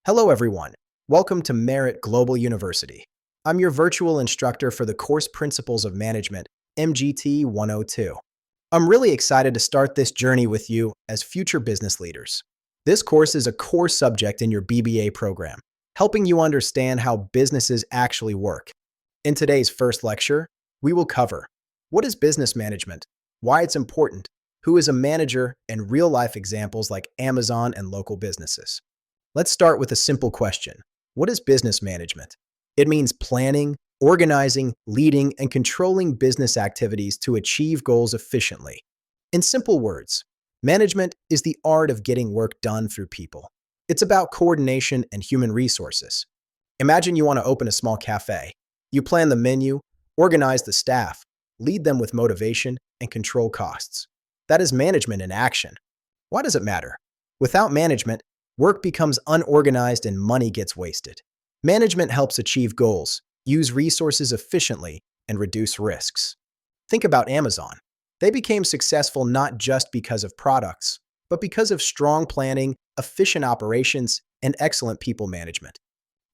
Hello, everyone. Welcome to Merit Global University. I'm your virtual instructor for the course Principles of Management, MGT 102. I'm really excited to start this journey with you as future business leaders. This course is a core subject in your BBA program, helping you understand how businesses actually work. In today's first lecture, we will cover what is business management, why it's important, who is a manager, and real-life examples like Amazon and local businesses. Let's start with a simple question. What is business management? It means planning, organizing, leading, and controlling business activities to achieve goals efficiently. In simple words, management is the art of getting work done through people. It's about coordination and human resources. Imagine you want to open a small cafe. You plan the menu, organize the staff, lead them with motivation, and control costs. That is management in action. Why does it matter? Without management, work becomes unorganized and money gets wasted. Management helps achieve goals, use resources efficiently, and reduce risks. Think about Amazon. They became successful not just because of products, but because of strong planning, efficient operations, and excellent people management.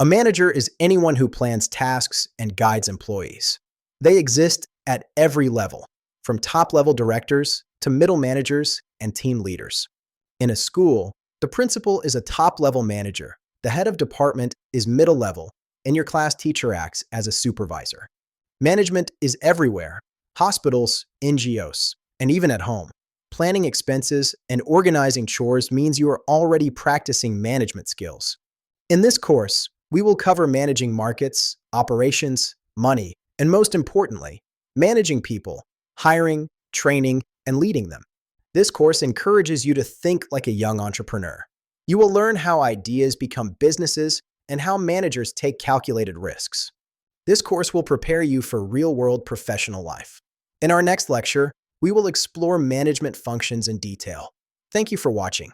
A manager is anyone who plans tasks and guides employees. They exist at every level, from top-level directors to middle managers and team leaders. In a school, the principal is a top-level manager, the head of department is middle level, and your class teacher acts as a supervisor. Management is everywhere: hospitals, NGOs, and even at home. Planning expenses and organizing chores means you are already practicing management skills. In this course, we will cover managing markets, operations, money, and most importantly, managing people, hiring, training, and leading them. This course encourages you to think like a young entrepreneur. You will learn how ideas become businesses and how managers take calculated risks. This course will prepare you for real-world professional life. In our next lecture, we will explore management functions in detail. Thank you for watching.